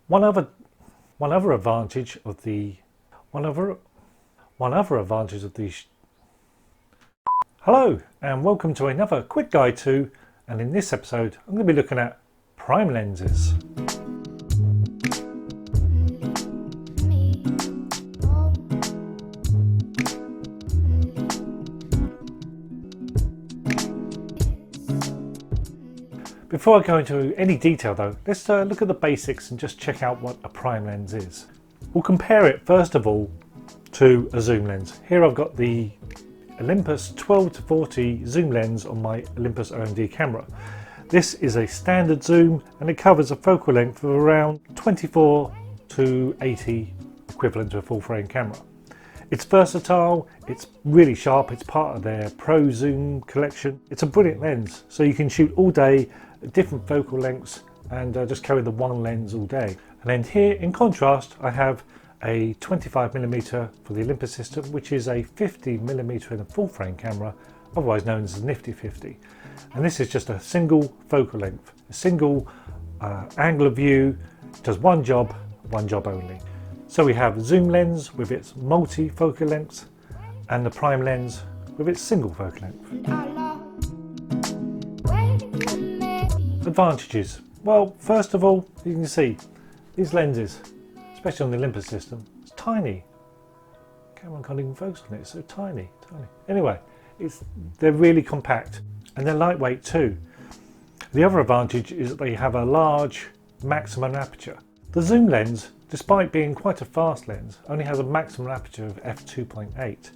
One other advantage of the Hello and welcome to another quick guide to, and in this episode I'm going to be looking at prime lenses. Before I go into any detail though, let's look at the basics and just check out what a prime lens is. We'll compare it first of all to a zoom lens. Here I've got the Olympus 12-40 zoom lens on my Olympus OMD camera. This is a standard zoom and it covers a focal length of around 24 to 80, equivalent to a full frame camera. It's versatile, it's really sharp, it's part of their Pro Zoom collection. It's a brilliant lens, so you can shoot all day, different focal lengths, and just carry the one lens all day. And then here, in contrast, I have a 25mm for the Olympus system, which is a 50mm in a full frame camera, otherwise known as the Nifty 50. And this is just a single focal length, a single angle of view, does one job only. So we have the zoom lens with its multi-focal lengths and the prime lens with its single focal length. Advantages. Well, first of all, you can see these lenses, especially on the Olympus system, it's tiny. Camera can't even focus on it, it's so tiny. Anyway, they're really compact and they're lightweight too. The other advantage is that they have a large maximum aperture. The zoom lens, despite being quite a fast lens, only has a maximum aperture of f2.8,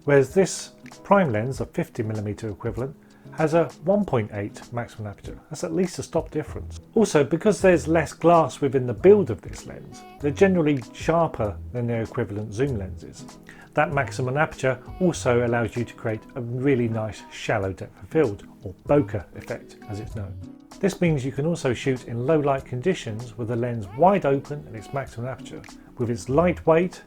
whereas this prime lens, a 50mm equivalent, has a 1.8 maximum aperture. That's at least a stop difference. Also, because there's less glass within the build of this lens, they're generally sharper than their equivalent zoom lenses. That maximum aperture also allows you to create a really nice shallow depth of field, or bokeh effect as it's known. This means you can also shoot in low light conditions with the lens wide open at its maximum aperture. With its lightweight,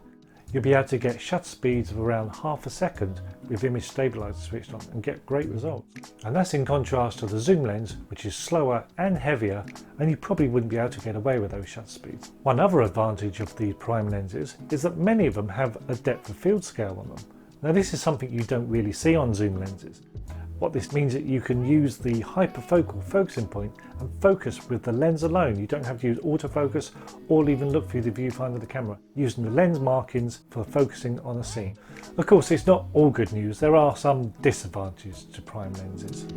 you'll be able to get shutter speeds of around half a second with image stabilizer switched on and get great results. And that's in contrast to the zoom lens, which is slower and heavier, and you probably wouldn't be able to get away with those shutter speeds. One other advantage of the prime lenses is that many of them have a depth of field scale on them. Now this is something you don't really see on zoom lenses. What this means is that you can use the hyperfocal focusing point and focus with the lens alone. You don't have to use autofocus or even look through the viewfinder of the camera, using the lens markings for focusing on a scene. Of course, it's not all good news. There are some disadvantages to prime lenses.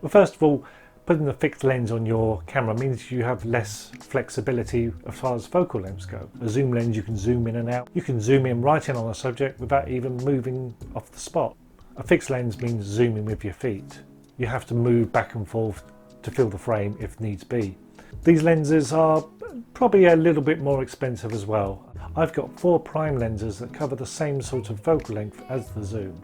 Well, first of all, putting the fixed lens on your camera means you have less flexibility as far as focal lengths go. A zoom lens, you can zoom in and out. You can zoom in right in on a subject without even moving off the spot. A fixed lens means zooming with your feet. You have to move back and forth to fill the frame if needs be. These lenses are probably a little bit more expensive as well. I've got 4 prime lenses that cover the same sort of focal length as the zoom,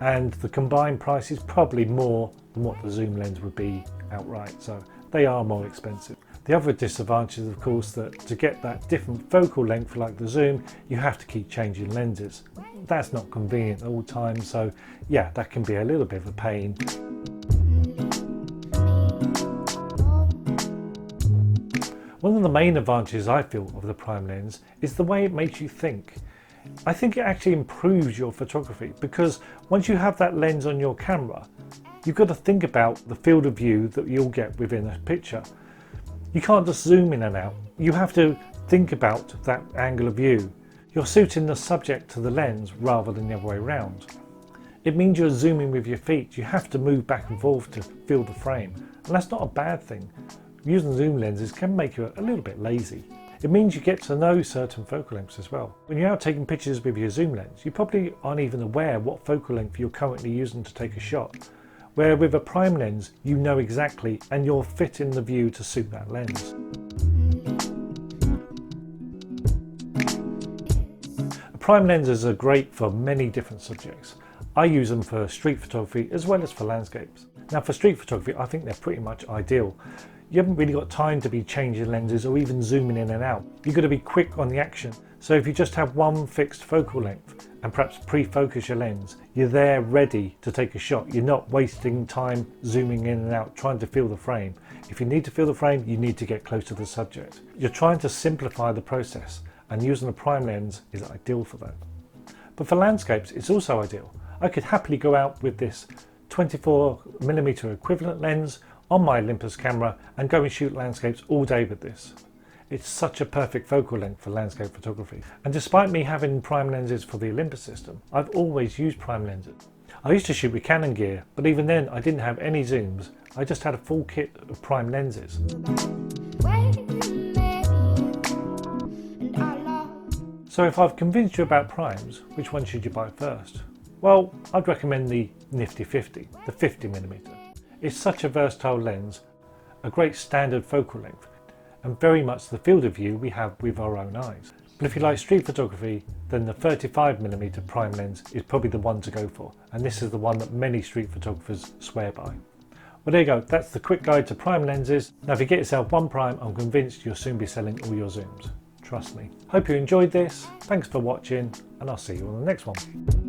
and the combined price is probably more than what the zoom lens would be outright, so they are more expensive. The other disadvantage is, of course, that to get that different focal length like the zoom, you have to keep changing lenses. That's not convenient at all times, so yeah, that can be a little bit of a pain. One of the main advantages I feel of the prime lens is the way it makes you think. I think it actually improves your photography, because once you have that lens on your camera, you've got to think about the field of view that you'll get within a picture. You can't just zoom in and out. You have to think about that angle of view. You're suiting the subject to the lens rather than the other way around. It means you're zooming with your feet. You have to move back and forth to fill the frame. And that's not a bad thing. Using zoom lenses can make you a little bit lazy. It means you get to know certain focal lengths as well. When you're out taking pictures with your zoom lens, you probably aren't even aware what focal length you're currently using to take a shot. Where with a prime lens, you know exactly, and you're fitting the view to suit that lens. Prime lenses are great for many different subjects. I use them for street photography as well as for landscapes. Now for street photography, I think they're pretty much ideal. you haven't really got time to be changing lenses or even zooming in and out. You've got to be quick on the action. So if you just have one fixed focal length and perhaps pre-focus your lens, you're there ready to take a shot. You're not wasting time zooming in and out trying to feel the frame. If you need to feel the frame, you need to get close to the subject. You're trying to simplify the process, and using a prime lens is ideal for that. But for landscapes, it's also ideal. I could happily go out with this 24mm equivalent lens on my Olympus camera and go and shoot landscapes all day with this. It's such a perfect focal length for landscape photography. And despite me having prime lenses for the Olympus system, I've always used prime lenses. I used to shoot with Canon gear, but even then I didn't have any zooms. I just had a full kit of prime lenses. So if I've convinced you about primes, which one should you buy first? Well, I'd recommend the Nifty 50, the 50mm. It's such a versatile lens, a great standard focal length, and very much the field of view we have with our own eyes. But if you like street photography, then the 35mm prime lens is probably the one to go for, and this is the one that many street photographers swear by. Well, there you go, that's the quick guide to prime lenses. Now if you get yourself one prime, I'm convinced you'll soon be selling all your zooms. Trust me. Hope you enjoyed this, thanks for watching, and I'll see you on the next one.